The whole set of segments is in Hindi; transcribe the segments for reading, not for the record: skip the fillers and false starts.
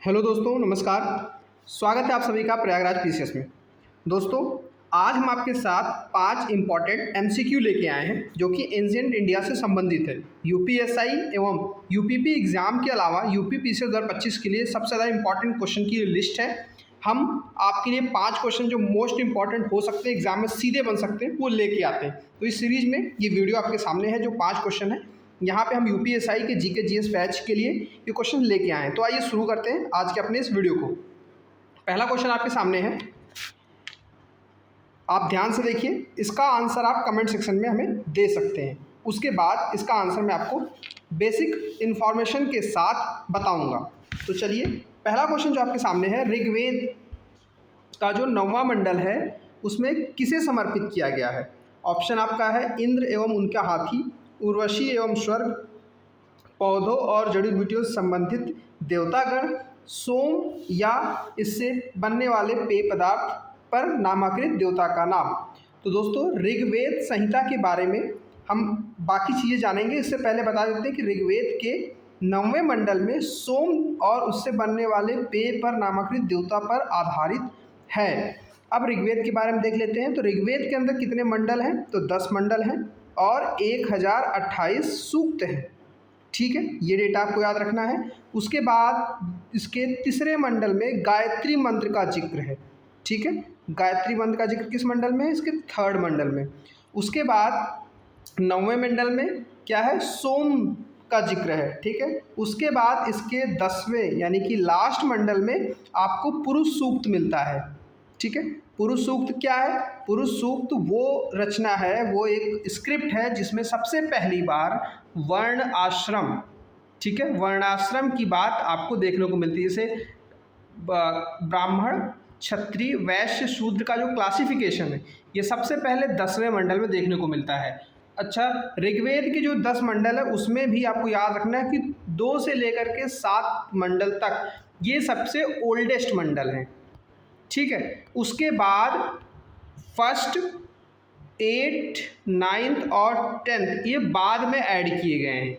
हेलो दोस्तों, नमस्कार। स्वागत है आप सभी का प्रयागराज पीसीएस में। दोस्तों, आज हम आपके साथ 5 इम्पॉर्टेंट एमसीक्यू लेके आए हैं जो कि एंशिएंट इंडिया से संबंधित है। यूपीएसआई एवं यूपीपी एग्ज़ाम के अलावा यूपी पीसीएस 2025 के लिए सबसे ज़्यादा इंपॉर्टेंट क्वेश्चन की लिस्ट है। हम आपके लिए 5 क्वेश्चन जो मोस्ट इंपॉर्टेंट हो सकते हैं, एग्जाम में सीधे बन सकते हैं, वो लेके आते हैं। तो इस सीरीज़ में ये वीडियो आपके सामने है जो 5 क्वेश्चन है। यहाँ पे हम यूपीएसआई के जीके जीएस बैच के लिए ये क्वेश्चन लेके आए हैं। तो आइए शुरू करते हैं आज के अपने इस वीडियो को। पहला क्वेश्चन आपके सामने है, आप ध्यान से देखिए। इसका आंसर आप कमेंट सेक्शन में हमें दे सकते हैं। उसके बाद इसका आंसर मैं आपको बेसिक इन्फॉर्मेशन के साथ बताऊंगा। तो चलिए, पहला क्वेश्चन जो आपके सामने है, ऋग्वेद का जो 9वां मंडल है उसमें किसे समर्पित किया गया है। ऑप्शन आपका है इंद्र एवं उनका हाथी, उर्वशी एवं स्वर्ग, पौधों और जड़ी बूटियों से संबंधित देवतागण, सोम या इससे बनने वाले पेय पदार्थ पर नामांकित देवता का नाम। तो दोस्तों, ऋग्वेद संहिता के बारे में हम बाकी चीज़ें जानेंगे। इससे पहले बता देते हैं कि ऋग्वेद के 9वें मंडल में सोम और उससे बनने वाले पेय पर नामांकित देवता पर आधारित है। अब ऋग्वेद के बारे में देख लेते हैं। तो ऋग्वेद के अंदर कितने मंडल हैं? तो 10 मंडल हैं और 1028 सूक्त हैं। ठीक है, ये डेटा आपको याद रखना है। उसके बाद इसके तीसरे मंडल में गायत्री मंत्र का जिक्र है। ठीक है, गायत्री मंत्र का जिक्र किस मंडल में है? इसके 3rd मंडल में। उसके बाद 9वें मंडल में क्या है? सोम का जिक्र है। ठीक है, उसके बाद इसके 10वें यानी कि लास्ट मंडल में आपको पुरुष सूक्त मिलता है। ठीक है, पुरुष सूक्त क्या है? पुरुष सूक्त वो रचना है, वो एक स्क्रिप्ट है जिसमें सबसे पहली बार वर्ण आश्रम, ठीक है, वर्णाश्रम की बात आपको देखने को मिलती है। जैसे ब्राह्मण, क्षत्रिय, वैश्य, शूद्र का जो क्लासिफिकेशन है, ये सबसे पहले 10वें मंडल में देखने को मिलता है। अच्छा, ऋग्वेद के जो 10 मंडल है उसमें भी आपको याद रखना है कि 2 से लेकर के 7 मंडल तक ये सबसे ओल्डेस्ट मंडल हैं। ठीक है, उसके बाद 1st, 8th, 9th और 10th ये बाद में ऐड किए गए हैं।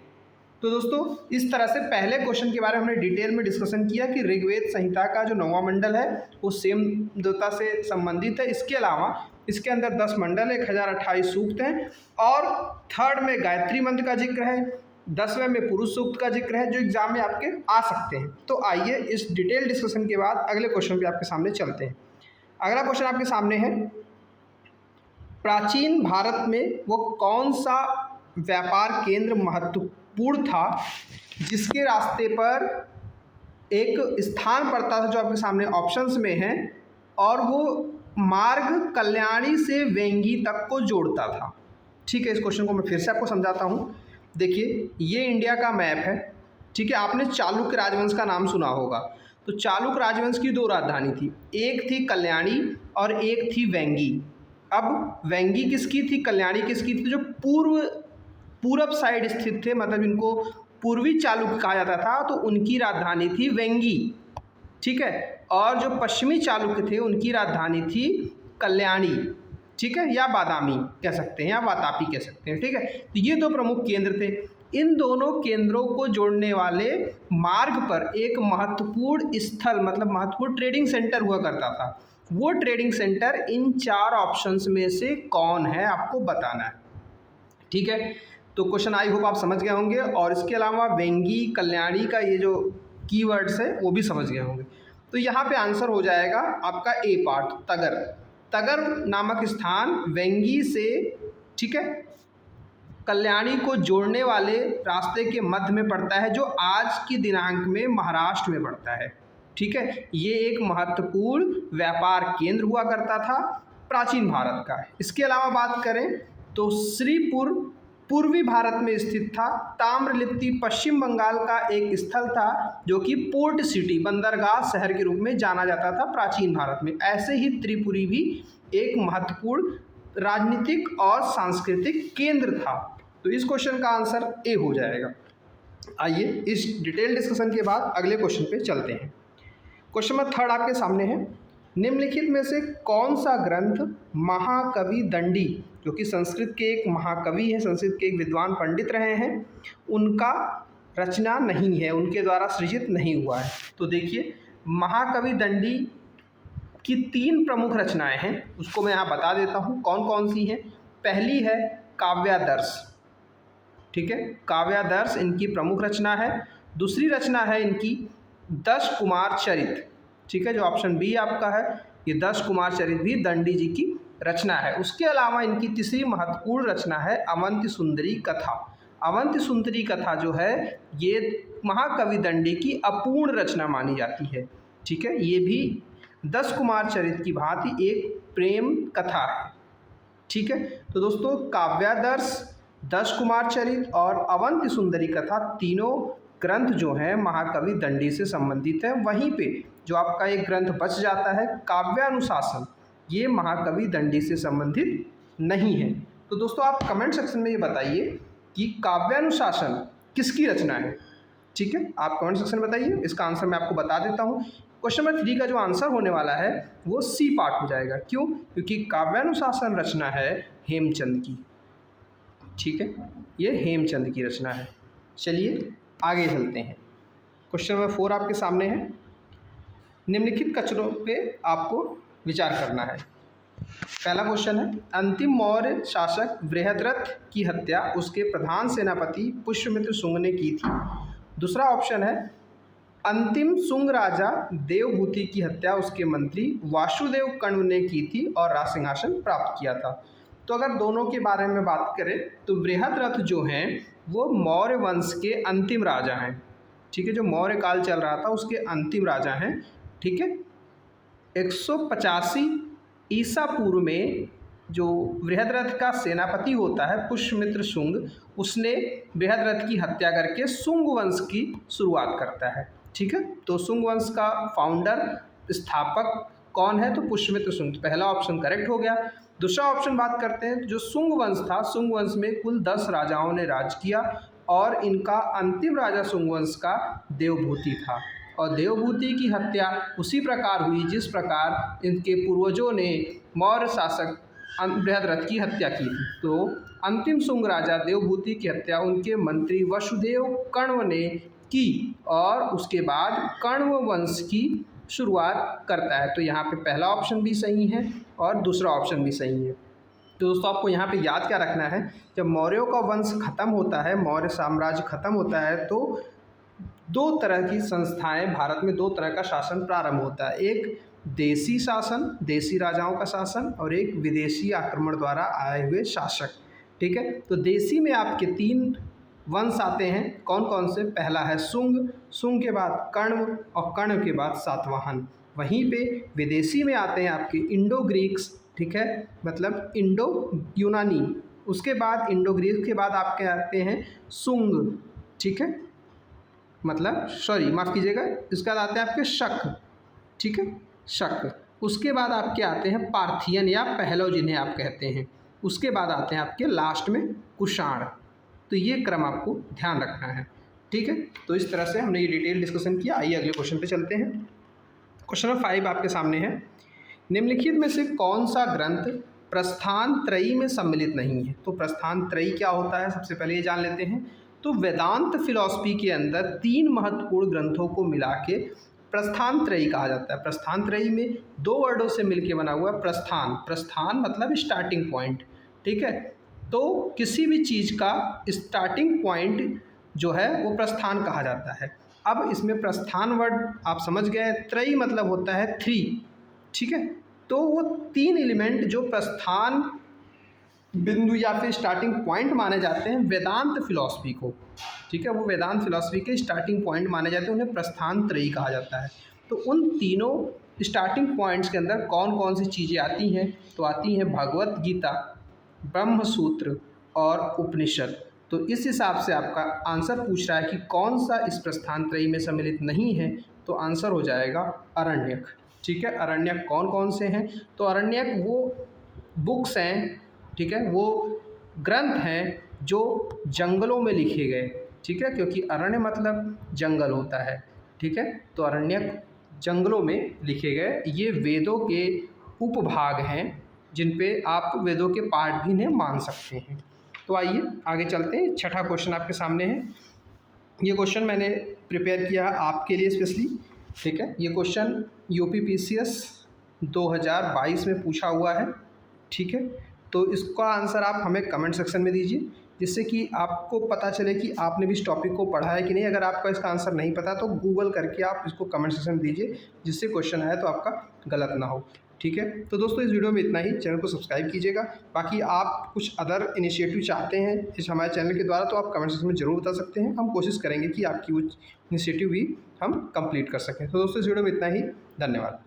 तो दोस्तों, इस तरह से पहले क्वेश्चन के बारे में हमने डिटेल में डिस्कशन किया कि ऋग्वेद संहिता का जो 9वां मंडल है वो सेम देवता से संबंधित है। इसके अलावा इसके अंदर 10 मंडल, 1028 सूक्त हैं और 3rd में गायत्री मंत्र का जिक्र है, 10वें में पुरुष सूक्त का जिक्र है जो एग्जाम में आपके आ सकते हैं। तो आइए इस डिटेल डिस्कशन के बाद अगले क्वेश्चन पे आपके सामने चलते हैं। अगला क्वेश्चन आपके सामने है, प्राचीन भारत में वो कौन सा व्यापार केंद्र महत्वपूर्ण था जिसके रास्ते पर एक स्थान पड़ता था जो आपके सामने ऑप्शंस में है, और वो मार्ग कल्याणी से वेंगी तक को जोड़ता था। ठीक है, इस क्वेश्चन को मैं फिर से आपको समझाता हूँ। देखिए, ये इंडिया का मैप है। ठीक है, आपने चालुक्य राजवंश का नाम सुना होगा। तो चालुक्य राजवंश की 2 राजधानी थी, एक थी कल्याणी और एक थी वेंगी। अब वेंगी किसकी थी, कल्याणी किसकी थी? जो पूरब साइड स्थित थे, मतलब इनको पूर्वी चालुक्य कहा जाता था, तो उनकी राजधानी थी वेंगी। ठीक है, और जो पश्चिमी चालुक्य थे उनकी राजधानी थी कल्याणी। ठीक है, या बादामी कह सकते हैं या वातापी कह सकते हैं। ठीक है, तो ये 2 प्रमुख केंद्र थे। इन दोनों केंद्रों को जोड़ने वाले मार्ग पर एक महत्वपूर्ण स्थल, मतलब महत्वपूर्ण ट्रेडिंग सेंटर हुआ करता था। वो ट्रेडिंग सेंटर इन 4 ऑप्शंस में से कौन है, आपको बताना है। ठीक है, तो क्वेश्चन आई होप आप समझ गए होंगे, और इसके अलावा वेंगी, कल्याणी का ये जो कीवर्ड्स है वो भी समझ गए होंगे। तो यहाँ पे आंसर हो जाएगा आपका ए पार्ट, तगर। तगर नामक स्थान वेंगी से, ठीक है, कल्याणी को जोड़ने वाले रास्ते के मध्य में पड़ता है, जो आज की दिनांक में महाराष्ट्र में पड़ता है। ठीक है, ये एक महत्वपूर्ण व्यापार केंद्र हुआ करता था प्राचीन भारत का। इसके अलावा बात करें तो श्रीपुर पूर्वी भारत में स्थित था। ताम्रलिप्ति पश्चिम बंगाल का एक स्थल था जो कि पोर्ट सिटी, बंदरगाह शहर के रूप में जाना जाता था प्राचीन भारत में। ऐसे ही त्रिपुरी भी एक महत्वपूर्ण राजनीतिक और सांस्कृतिक केंद्र था। तो इस क्वेश्चन का आंसर ए हो जाएगा। आइए इस डिटेल डिस्कशन के बाद अगले क्वेश्चन पे चलते हैं। क्वेश्चन नंबर 3 आपके सामने है, निम्नलिखित में से कौन सा ग्रंथ महाकवि दंडी, जो कि संस्कृत के एक महाकवि हैं, संस्कृत के एक विद्वान पंडित रहे हैं, उनका रचना नहीं है, उनके द्वारा सृजित नहीं हुआ है। तो देखिए, महाकवि दंडी की 3 प्रमुख रचनाएं हैं, उसको मैं यहाँ बता देता हूँ कौन कौन सी हैं। पहली है काव्यादर्श, ठीक है, काव्यादर्श इनकी प्रमुख रचना है। दूसरी रचना है इनकी 10 कुमार चरित, ठीक है, जो ऑप्शन बी आपका है, ये 10 कुमार चरित भी दंडी जी की रचना है। उसके अलावा इनकी तीसरी महत्वपूर्ण रचना है अवंति सुंदरी कथा। अवंति सुंदरी कथा जो है ये महाकवि दंडी की अपूर्ण रचना मानी जाती है, ठीक है, ये भी 10 कुमार चरित की भांति एक प्रेम कथा है, ठीक है। तो दोस्तों काव्यादर्श, 10 कुमार चरित और अवंति सुंदरी कथा तीनों ग्रंथ जो हैं महाकवि दंडी से संबंधित हैं। वहीं पे जो आपका एक ग्रंथ बच जाता है काव्यानुशासन, ये महाकवि दंडी से संबंधित नहीं है। तो दोस्तों आप कमेंट सेक्शन में ये बताइए कि काव्यानुशासन किसकी रचना है, ठीक है, आप कमेंट सेक्शन में बताइए, इसका आंसर मैं आपको बता देता हूँ। क्वेश्चन नंबर 3 का जो आंसर होने वाला है वो सी पार्ट हो जाएगा। क्यों? क्योंकि काव्यानुशासन रचना है हेमचंद की, ठीक है, ये हेमचंद की रचना है। चलिए आगे चलते हैं। क्वेश्चन नंबर 4 आपके सामने है। निम्नलिखित कचरों पे आपको विचार करना है। पहला क्वेश्चन है, अंतिम मौर्य शासक बृहद्रथ की हत्या उसके प्रधान सेनापति पुष्यमित्र शुंग ने की थी। दूसरा ऑप्शन है, अंतिम शुंग राजा देवभूति की हत्या उसके मंत्री वासुदेव कण्व ने की थी और राज सिंहासन प्राप्त किया था। तो अगर दोनों के बारे में बात करें तो बृहद्रथ जो हैं वो मौर्य वंश के अंतिम राजा हैं, ठीक है, जो मौर्य काल चल रहा था उसके अंतिम राजा हैं, ठीक है। 185 ईसा पूर्व में जो बृहद्रथ का सेनापति होता है पुष्यमित्र शुंग, उसने बृहद्रथ की हत्या करके शुंग वंश की शुरुआत करता है, ठीक है। तो शुंग वंश का फाउंडर स्थापक कौन है? तो पुष्यमित्र शुंग। पहला ऑप्शन करेक्ट हो गया। दूसरा ऑप्शन बात करते हैं, जो शुंग वंश था, शुंग वंश में कुल 10 राजाओं ने राज किया और इनका अंतिम राजा शुंग वंश का देवभूति था। और देवभूति की हत्या उसी प्रकार हुई जिस प्रकार इनके पूर्वजों ने मौर्य शासक बृहद्रथ की हत्या की थी। तो अंतिम शुंग राजा देवभूति की हत्या उनके मंत्री वसुदेव कण्व ने की और उसके बाद कण्व वंश की शुरुआत करता है। तो यहाँ पे पहला ऑप्शन भी सही है और दूसरा ऑप्शन भी सही है। तो दोस्तों आपको यहाँ पे याद क्या रखना है, जब मौर्यों का वंश खत्म होता है, मौर्य साम्राज्य खत्म होता है, तो 2 तरह की संस्थाएं, भारत में 2 तरह का शासन प्रारंभ होता है। एक देसी शासन, देसी राजाओं का शासन, और एक विदेशी आक्रमण द्वारा आए हुए शासक, ठीक है। तो देसी में आपके 3 वंश आते हैं, कौन कौन से? पहला है शुंग, शुंग के बाद कण्व और कण्व के बाद सातवाहन। वहीं पे विदेशी में आते हैं आपके इंडो ग्रीक्स, ठीक है, मतलब इंडो यूनानी। उसके बाद इंडो ग्रीक के बाद आपके आते हैं शुंग, ठीक है, मतलब सॉरी माफ़ कीजिएगा, इसके बाद आते हैं आपके शक, ठीक है, शक। उसके बाद आपके आते हैं पार्थियन या पहलव जिन्हें आप कहते हैं। उसके बाद आते हैं आपके लास्ट में कुषाण। तो ये क्रम आपको ध्यान रखना है, ठीक है। तो इस तरह से हमने ये डिटेल डिस्कशन किया। आइए अगले क्वेश्चन पे चलते हैं। क्वेश्चन नंबर 5 आपके सामने है। निम्नलिखित में से कौन सा ग्रंथ प्रस्थान त्रयी में सम्मिलित नहीं है? तो प्रस्थान त्रयी क्या होता है, सबसे पहले ये जान लेते हैं। तो वेदांत फिलॉसफी के अंदर 3 महत्वपूर्ण ग्रंथों को मिला के प्रस्थान त्रयी कहा जाता है। प्रस्थान त्रयी में 2 वर्डों से मिलके बना हुआ है प्रस्थान। प्रस्थान मतलब स्टार्टिंग पॉइंट, ठीक है। तो किसी भी चीज़ का स्टार्टिंग पॉइंट जो है वो प्रस्थान कहा जाता है। अब इसमें प्रस्थान वर्ड आप समझ गए, त्रयी मतलब होता है 3, ठीक है। तो वो 3 एलिमेंट जो प्रस्थान बिंदु या फिर स्टार्टिंग पॉइंट माने जाते हैं वेदांत फिलॉसफी को, ठीक है, वो वेदांत फिलॉसफी के स्टार्टिंग पॉइंट माने जाते हैं, उन्हें प्रस्थान त्रयी कहा जाता है। तो उन तीनों स्टार्टिंग पॉइंट्स के अंदर कौन कौन सी चीज़ें आती हैं? तो आती हैं भगवत गीता, ब्रह्म सूत्र और उपनिषद। तो इस हिसाब से आपका आंसर पूछ रहा है कि कौन सा इस प्रस्थान त्रयी में सम्मिलित नहीं है, तो आंसर हो जाएगा अरण्यक, ठीक है। अरण्यक कौन कौन से हैं? तो अरण्यक वो बुक्स हैं, ठीक है, वो ग्रंथ हैं जो जंगलों में लिखे गए, ठीक है, क्योंकि अरण्य मतलब जंगल होता है, ठीक है। तो अरण्यक जंगलों में लिखे गए ये वेदों के उपभाग हैं जिन पे आप वेदों के पाठ भी इन्हें मान सकते हैं। तो आइए आगे चलते हैं। 6ठा क्वेश्चन आपके सामने है। ये क्वेश्चन मैंने प्रिपेयर किया है आपके लिए स्पेशली। ठीक है, ये क्वेश्चन UPPCS 2022 में पूछा हुआ है। ठीक है, तो इसका आंसर आप हमें कमेंट सेक्शन में दीजिए, जिससे कि आपको पता चले कि आपने भी इस टॉपिक को पढ़ा है कि नहीं। अगर आपका इसका आंसर नहीं पता तो गूगल करके आप इसको कमेंट सेक्शन में दीजिए, जिससे क्वेश्चन आए तो आपका गलत ना हो। ठीक है, तो दोस्तों इस वीडियो में इतना ही। चैनल को सब्सक्राइब कीजिएगा। बाकी आप कुछ अदर इनिशिएटिव चाहते हैं इस हमारे चैनल के द्वारा तो आप कमेंट सेक्शन में ज़रूर बता सकते हैं। हम कोशिश करेंगे कि आपकी वो इनिशिएटिव भी हम कंप्लीट कर सकें। तो दोस्तों इस वीडियो में इतना ही। धन्यवाद।